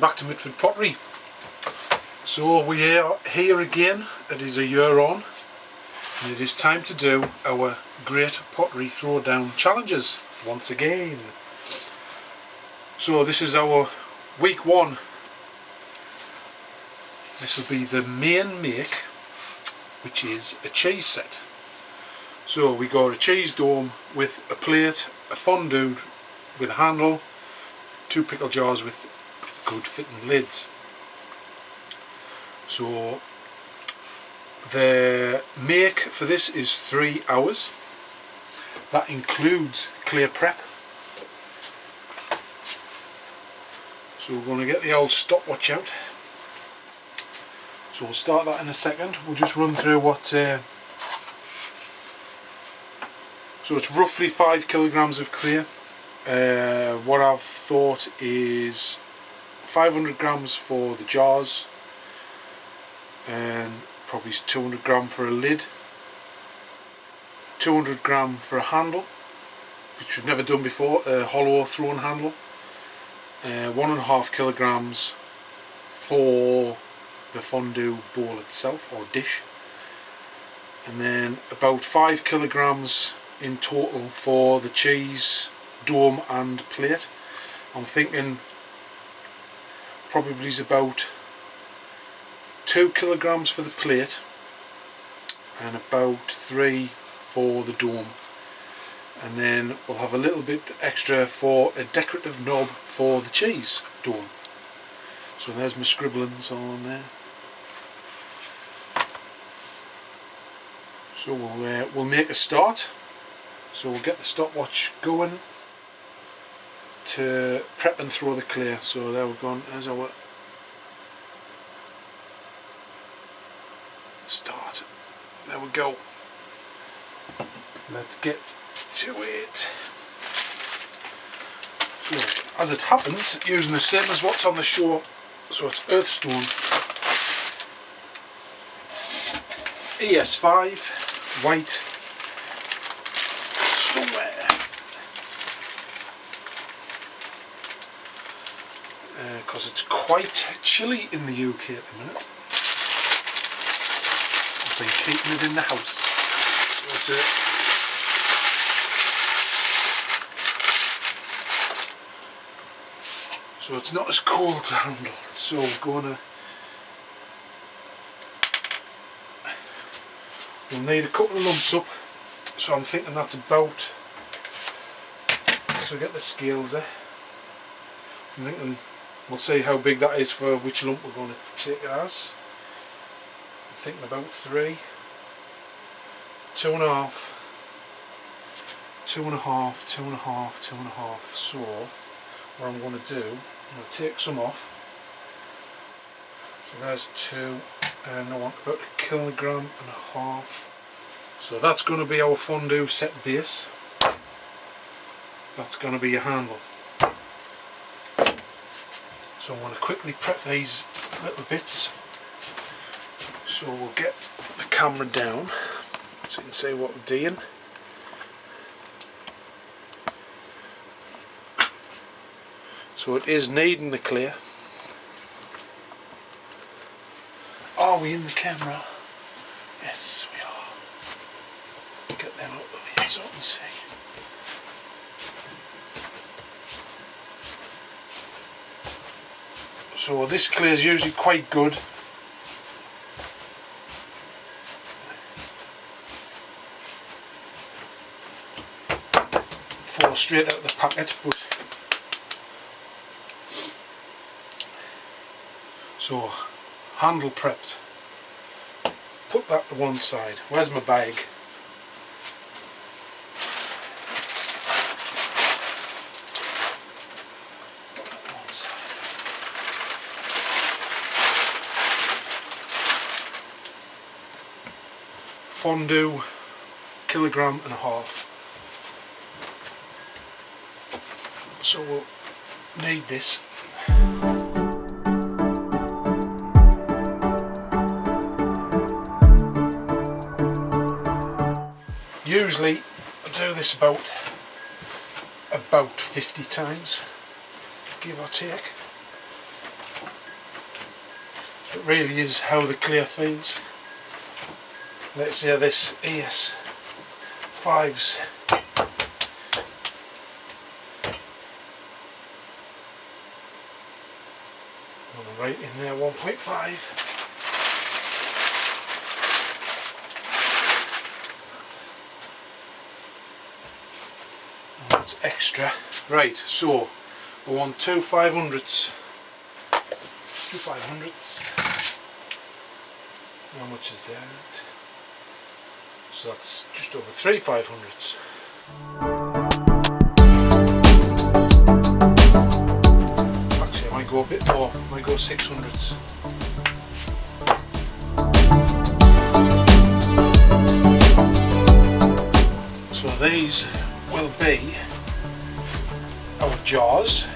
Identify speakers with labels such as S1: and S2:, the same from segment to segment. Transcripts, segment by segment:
S1: back to Mitford Pottery. So we are here again. It is a year on and it is time to do our Great Pottery Throw Down challenges once again. So this is our week one. This will be the main make, which is a cheese set. So we got a cheese dome with a plate, a fondue with a handle, 2 pickle jars with good fitting lids. So the make for this is 3 hours. That includes clear prep. So we're going to get the old stopwatch out. So we'll start that in a second. We'll just run through what so it's roughly 5 kilograms of clear. What I've thought is 500 grams for the jars and probably 200 gram for a lid, 200 gram for a handle, which we've never done before, a hollow thrown handle, 1.5 kilograms for the fondue bowl itself or dish, and then about 5 kilograms in total for the cheese dome and plate. I'm thinking probably is about 2 kilograms for the plate and about 3 for the dome, and then we'll have a little bit extra for a decorative knob for the cheese dome. So there's my scribblings on there. So we'll make a start. So we'll get the stopwatch going to prep and throw the clear. So there we're going. There's our start. There we go. Let's get to it. So as it happens, using the same as what's on the show, so it's earthstone ES5 white stoneware. Because it's quite chilly in the UK at the minute. I've been keeping it in the house. So it's not as cold to handle. So we'll need a couple of lumps up. So I'm thinking that's about, so get the scales there. I'm thinking we'll see how big that is for which lump we're going to take it as. I'm thinking about 3, 2.5, 2.5, 2.5, 2.5. So what I'm going to do, I'm going to take some off. So there's 2, and I want about 1.5 kilograms. So that's going to be our fondue set base. That's going to be your handle. So I'm going to quickly prep these little bits. So we'll get the camera down so you can see what we're doing. So it is needing the clear. Are we in the camera? Yes, we are. Get them up the way so I can see. So this clear is usually quite good. Falls straight out of the packet, but so handle prepped. Put that to one side. Where's my bag? Fondue, 1.5 kilograms. So we'll need this. Usually I do this about 50 times, give or take. It really is how the clear feels. Let's see how this ES5's right in there, 1.5. That's extra. Right, so we want two 500s. Two 500s. How much is that? So that's just over 3 500s. Actually, I might go a bit more. I might go 600s. So these will be our jars.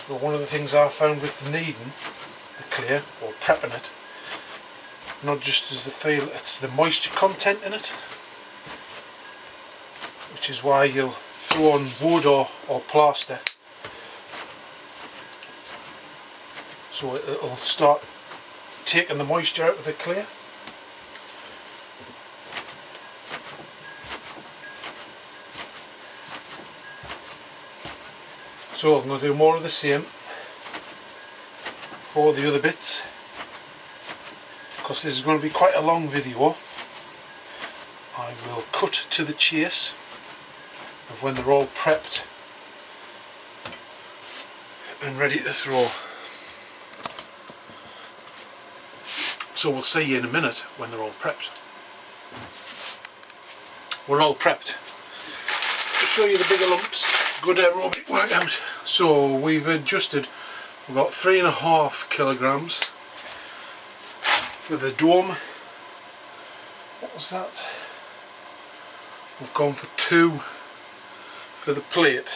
S1: So one of the things I found with kneading the clear, or prepping it, not just as the feel, it's the moisture content in it, which is why you'll throw on wood or plaster, so it'll start taking the moisture out of the clear. So I'm going to do more of the same for the other bits, because this is going to be quite a long video. I will cut to the chase of when they're all prepped and ready to throw. So we'll see you in a minute when they're all prepped. We're all prepped. I'll show you the bigger lumps. Good aerobic workout. So we've adjusted, we've got 3.5 kilograms for the dome. What was that? We've gone for 2 for the plate.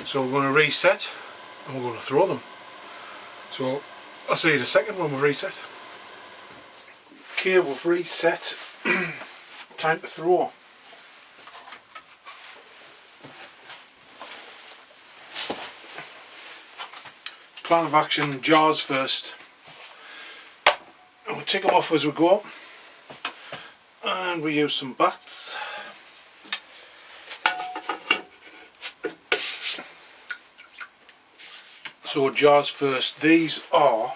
S1: So we're going to reset and we're going to throw them. So I'll see you in a second when we've reset. Okay, we've reset. Time to throw. Plan of action, jars first. And we'll take them off as we go. And we use some bats. So jars first. These are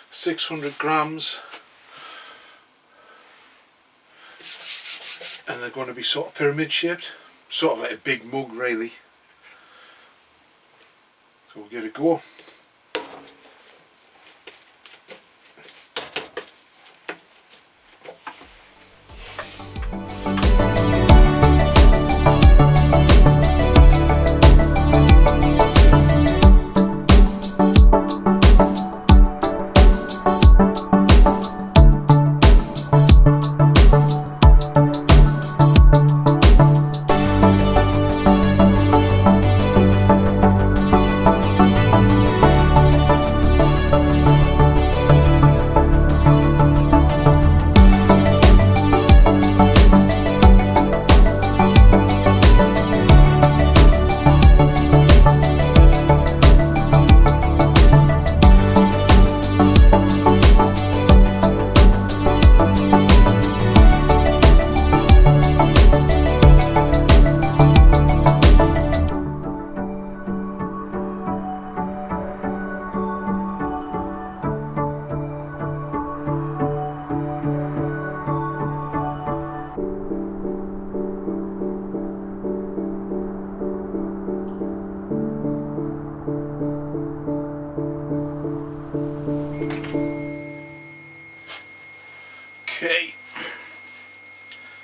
S1: 600 grams. And they're going to be sort of pyramid shaped. Sort of like a big mug really. So we'll give it a go.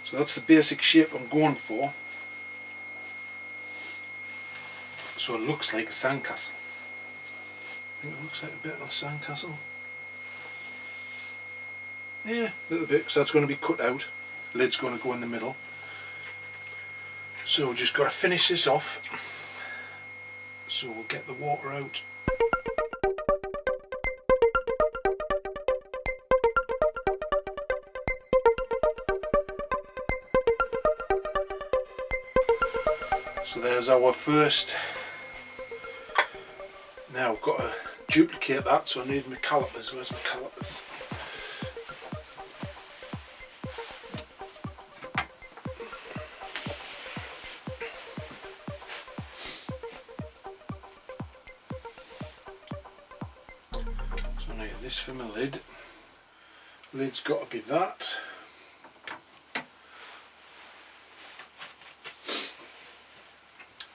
S1: So that's the basic shape I'm going for. So it looks like a sandcastle. I think it looks like a bit of a sandcastle. Yeah, a little bit, because that's going to be cut out. The lid's going to go in the middle. So we've just got to finish this off. So we'll get the water out. So there's our first. Now I've got to duplicate that, so I need my calipers. Where's my calipers? So I need this for my lid. Lid's got to be that.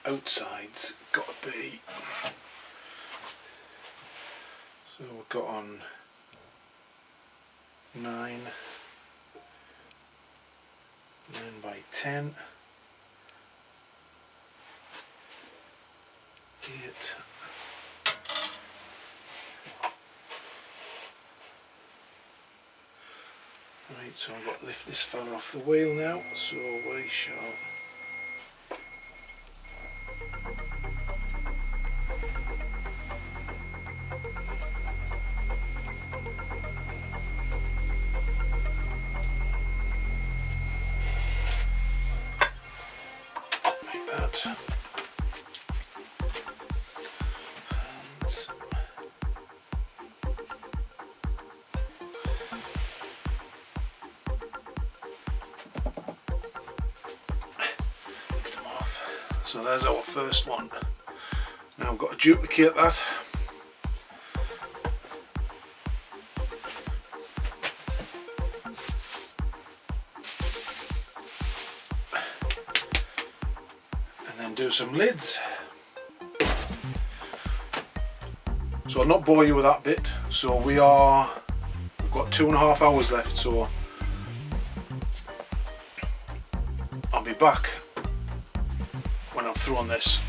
S1: Outside's got to be. So we've got on 9 by 10, 8. Right, so I've got to lift this fella off the wheel now, so we shall. So there's our first one. Now I've got to duplicate that. And then do some lids. So I'll not bore you with that bit. So we've got 2.5 hours left, so I'll be back when I've thrown this.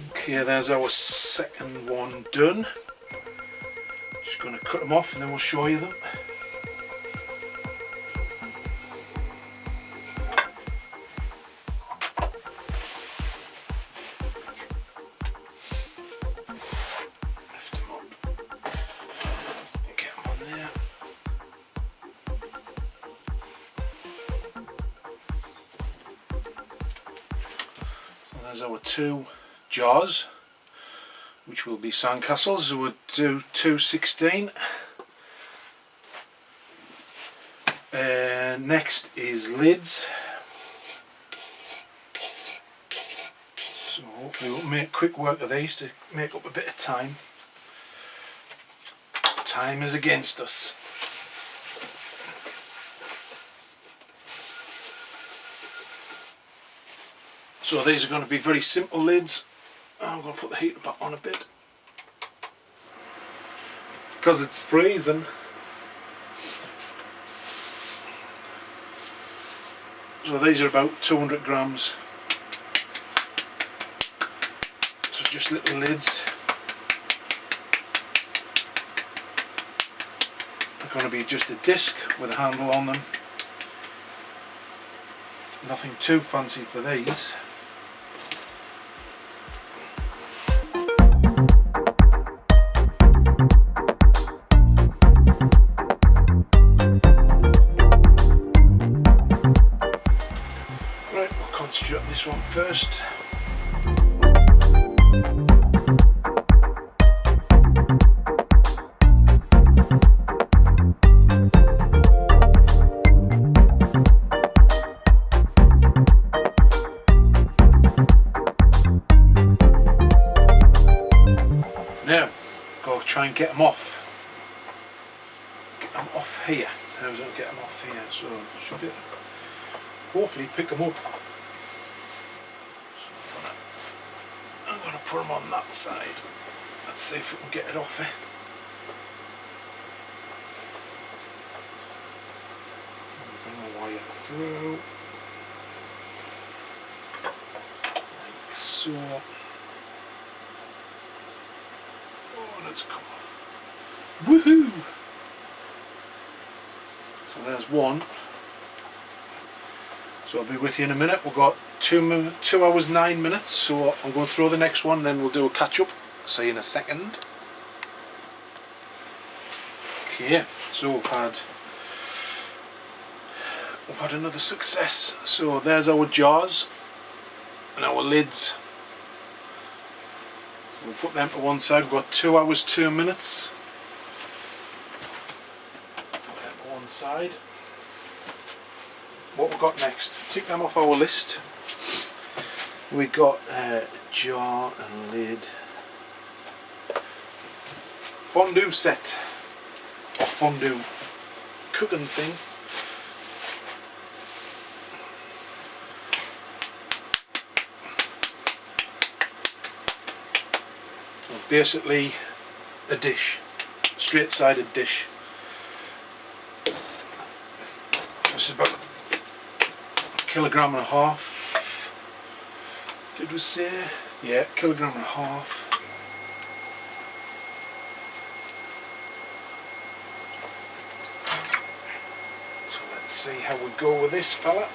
S1: Okay, there's our second one done. Just going to cut them off and then we'll show you them. Lift them up and get them on there. There's our 2 jars, which will be sandcastles. So we'll do 216. Next is lids. So hopefully we'll make quick work of these to make up a bit of time. Time is against us. So these are going to be very simple lids. I'm going to put the heater back on a bit because it's freezing. So these are about 200 grams. So just little lids. They're going to be just a disc with a handle on them. Nothing too fancy for these. This one first. Now, go try and get them off. Get them off here. How's it get them off here? So should be hopefully pick them up. I'm going to put them on that side. Let's see if we can get it off here. Bring the wire through. Like so. Oh, and it's come off. Woohoo! So there's one. So I'll be with you in a minute. We've got 2 hours 9 minutes, so I'm going to throw the next one, then we'll do a catch up. See you in a second. Okay, so we've had another success. So there's our jars. and our lids. We'll put them to one side. We've got 2 hours 2 minutes. Put them to one side. What we've got next, tick them off our list. We got jar and lid, fondue set, or fondue cooking thing. So basically a dish, straight sided dish. This is about 1.5 kilograms. Did we say? Yeah, 1.5 kilograms. So let's see how we go with this fella.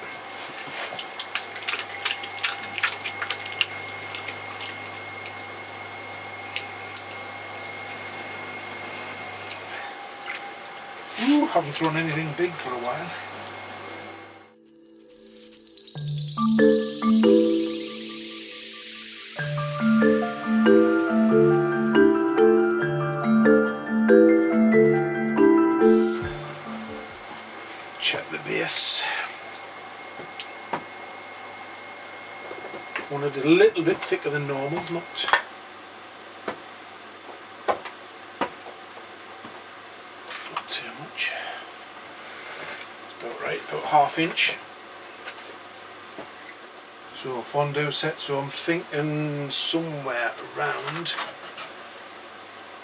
S1: Ooh, haven't thrown anything big for a while. Check the base. Wanted it a little bit thicker than normal, not too much. It's about right, about 1/2 inch. So fondue set, so I'm thinking somewhere around,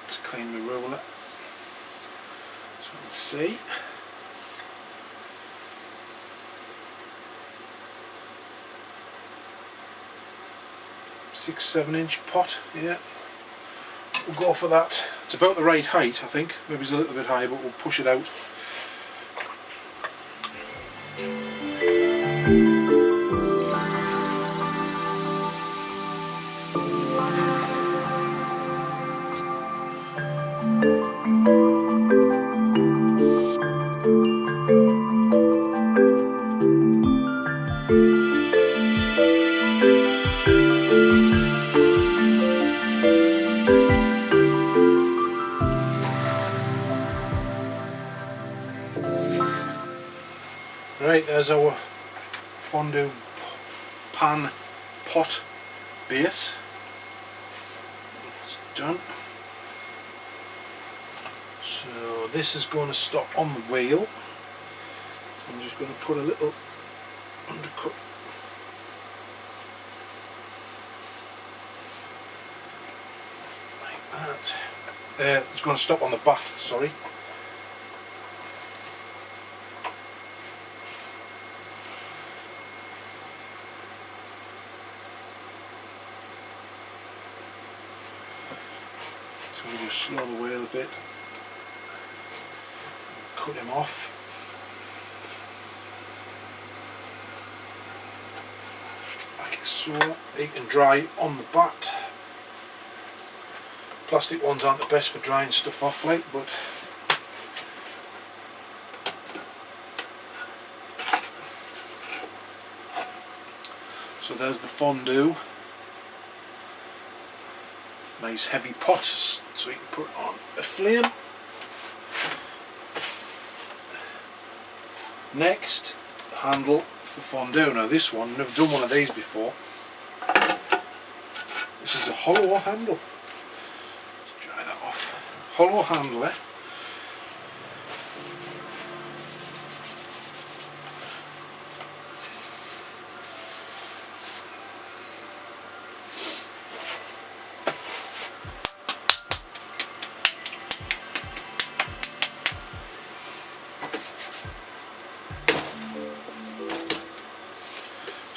S1: let's clean the roller so we can see. Six, 7-inch pot, yeah. We'll go for that. It's about the right height, I think. Maybe it's a little bit high, but we'll push it out. Right, there's our fondue pan pot base. It's done. So this is going to stop on the wheel. I'm just going to put a little undercut like that. It's going to stop on the bath, sorry. So we'll just slow the wheel a bit, cut him off. Like so, he can dry on the bat. Plastic ones aren't the best for drying stuff off like, but so there's the fondue. Nice heavy pot, so you can put it on a flame. Next, the handle for fondue. Now this one, I've never done one of these before. This is a hollow handle. Dry that off. Hollow handle.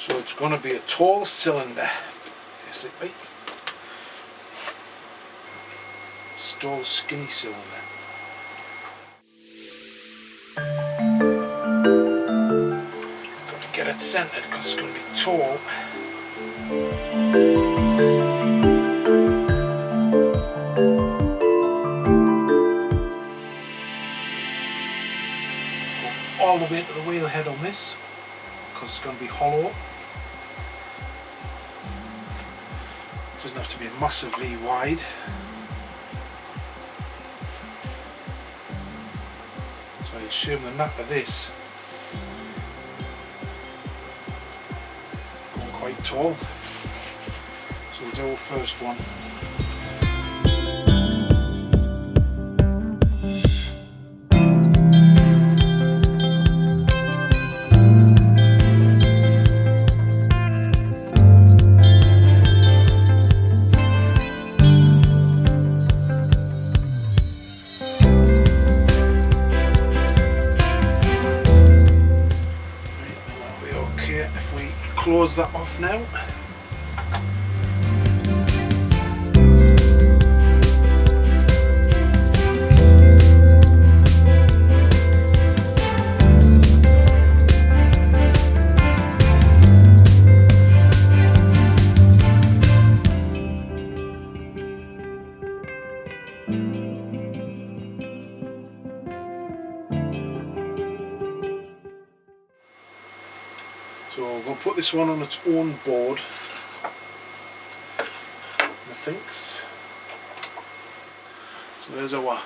S1: So it's going to be a tall cylinder, basically. It's a tall, skinny cylinder. Got to get it centered because it's going to be tall. Go all the way to the wheel head on this, because it's going to be hollow. Doesn't have to be massively wide. So I assume the nap of this going quite tall. So we'll do our first one. Close that off now. So we're going to put this one on its own board, methinks. So there's our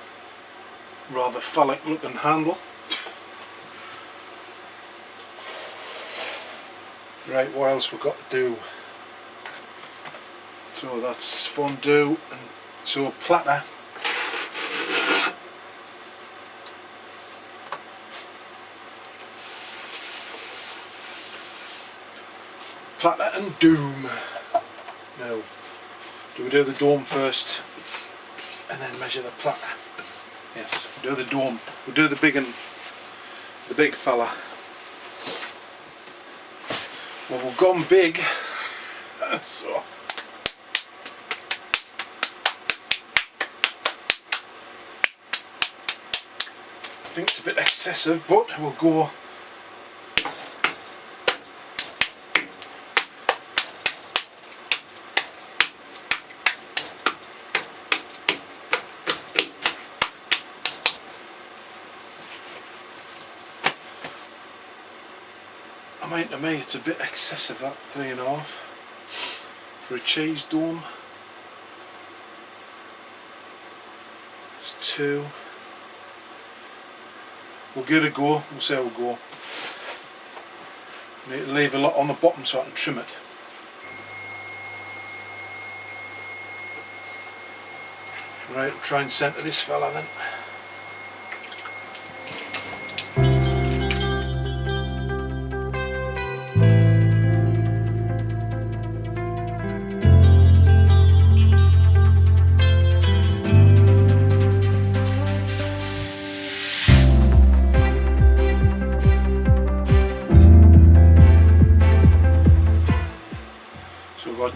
S1: rather phallic looking handle. Right, what else we've got to do? So that's fondue, and so platter. Platter and doom. Now, do we do the dome first and then measure the platter? Yes, we do the dome. We do the big fella. Well, we've gone big, so I think it's a bit excessive, but we'll go. I mean, to me it's a bit excessive, that 3.5 for a cheese dome. It's 2. We'll give it a go, we'll see how we go. I need to leave a lot on the bottom so I can trim it. Right, I'll try and centre this fella then.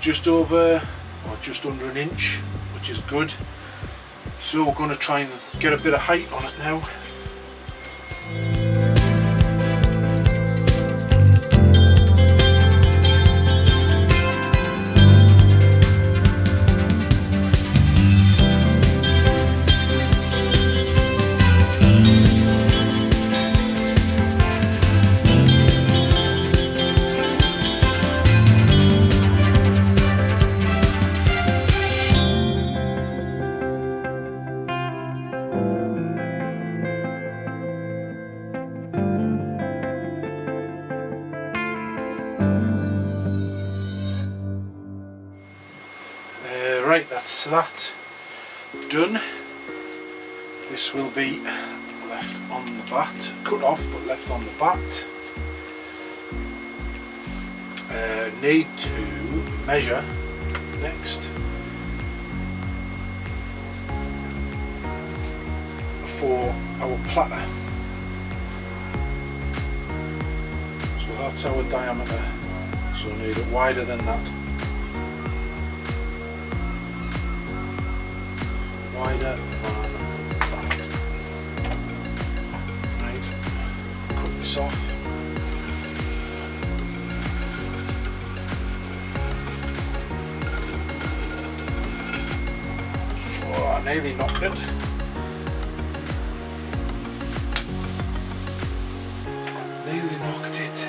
S1: Just over or just under an inch, which is good. So we're going to try and get a bit of height on it now. Right, that's that done. This will be left on the bat, cut off but left on the bat. Need to measure next for our platter. So that's our diameter, so I need it wider than that. Wider than that. Right, cut this off. Oh, I nearly knocked it. Nearly knocked it.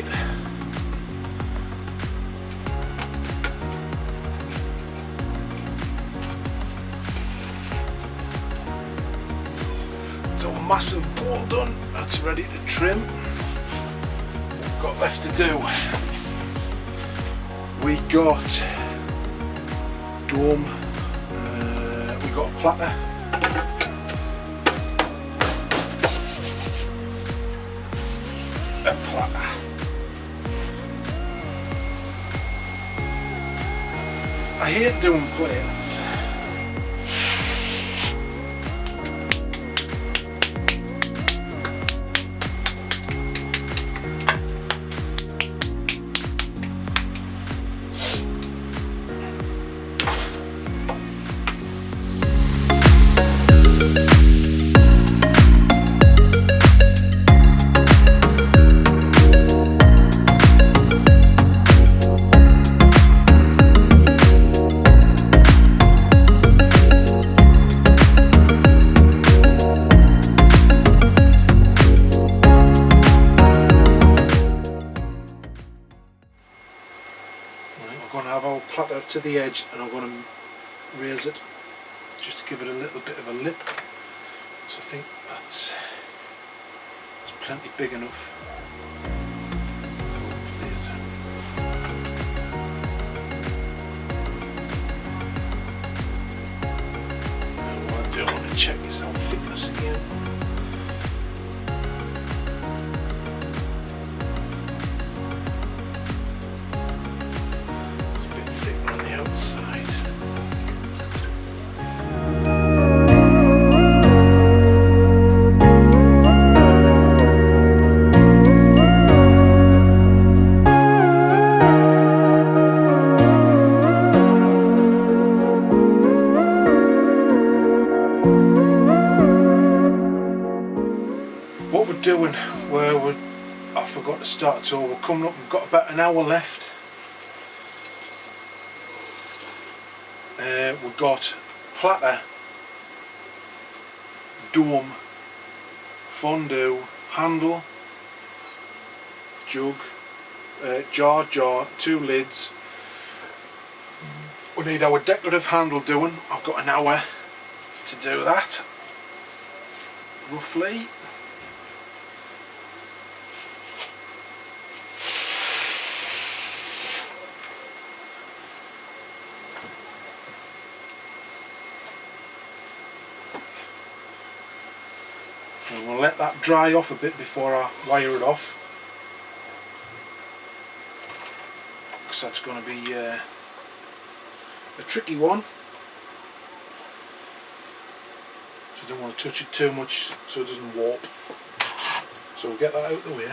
S1: side. So a massive bowl done, that's ready to trim. What we've got left to do, we got dome, we got a platter, I hate doing plates. We're going to have our platter to the edge and I'm going to raise it just to give it a little bit of a lip. So I think that's plenty big enough. And what I do, I want to check this out thickness again. Side. What we're doing, I forgot to start, so we're coming up, we've got about an hour left. We've got platter, dome, fondue, handle, jug, jar, 2 lids. We need our decorative handle doing. I've got an hour to do that, roughly. And we'll let that dry off a bit before I wire it off, because that's going to be a tricky one. So I don't want to touch it too much so it doesn't warp. So we'll get that out of the way.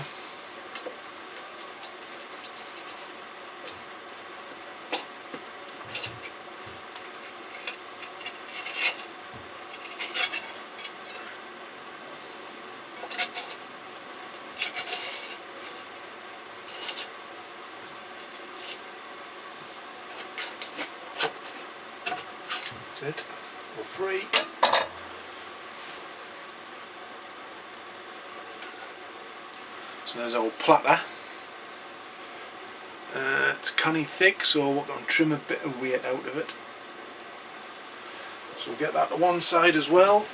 S1: It. We're free. So there's our platter. It's canny thick, so we're going to trim a bit of weight out of it. So we'll get that to one side as well.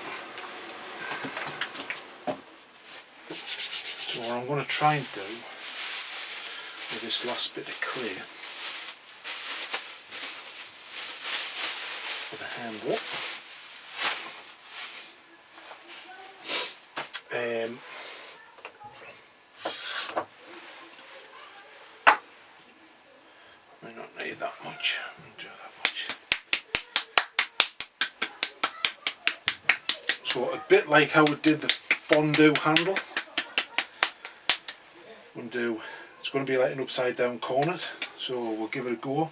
S1: So what I'm going to try and do with this last bit of clay, with a handle, may not need that much, I'll do that much. So a bit like how we did the fondue handle, it's going to be like an upside down cornet, so we'll give it a go.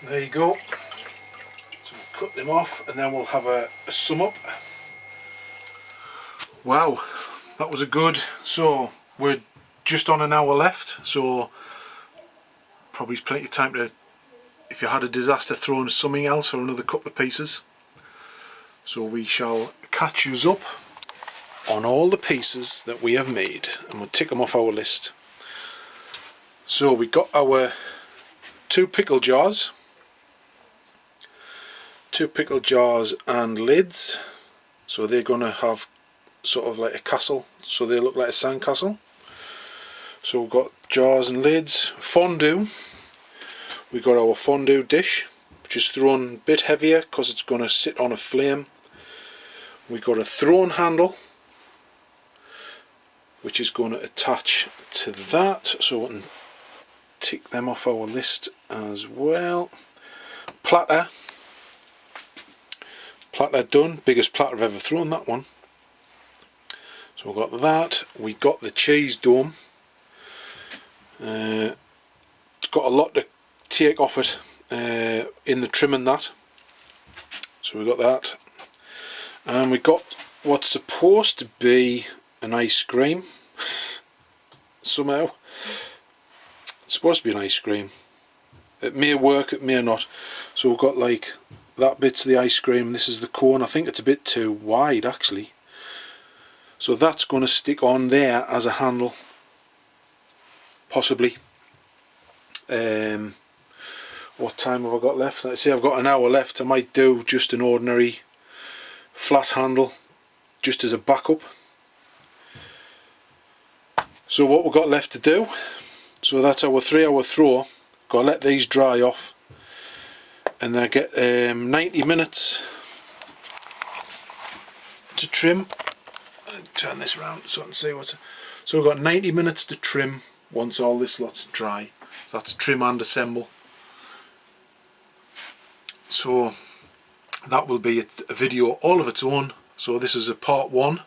S1: There you go. So we'll cut them off and then we'll have a sum up. Wow, that was a good. So we're just on an hour left, so probably plenty of time to, if you had a disaster, throw in something else or another couple of pieces. So we shall catch you up on all the pieces that we have made, and we'll tick them off our list. So we got our 2 pickle jars, 2 pickle jars and lids, so they're going to have sort of like a castle, so they look like a sand castle. So we've got jars and lids. Fondue, we got our fondue dish, which is thrown a bit heavier because it's going to sit on a flame. We got a thrown handle, which is going to attach to that, so we can tick them off our list as well. Platter done, biggest platter I've ever thrown, that one. So we've got that. We got the cheese dome. It's got a lot to take off it in the trim and that, so we got that. And we got what's supposed to be an ice cream. Somehow it's supposed to be an ice cream. It may work, it may not. So we've got like that bit's the ice cream, this is the cone. I think it's a bit too wide actually, so that's going to stick on there as a handle, possibly. What time have I got left? Let's say I've got an hour left. I might do just an ordinary flat handle just as a backup. So what we've got left to do, so that's our 3-hour throw. Got to let these dry off, and then get 90 minutes to trim. Turn this around so I can see what's. So we've got 90 minutes to trim once all this lot's dry. So that's trim and assemble. So that will be a video all of its own. So this is a part 1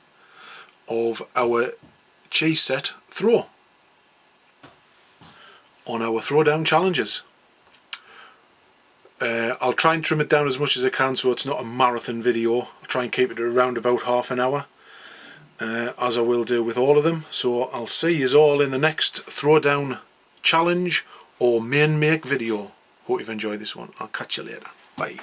S1: of our cheese set throw on our throwdown challenges. I'll try and trim it down as much as I can so it's not a marathon video. I'll try and keep it around about half an hour, as I will do with all of them. So I'll see you all in the next throwdown challenge or main make video. Hope you've enjoyed this one. I'll catch you later. Bye.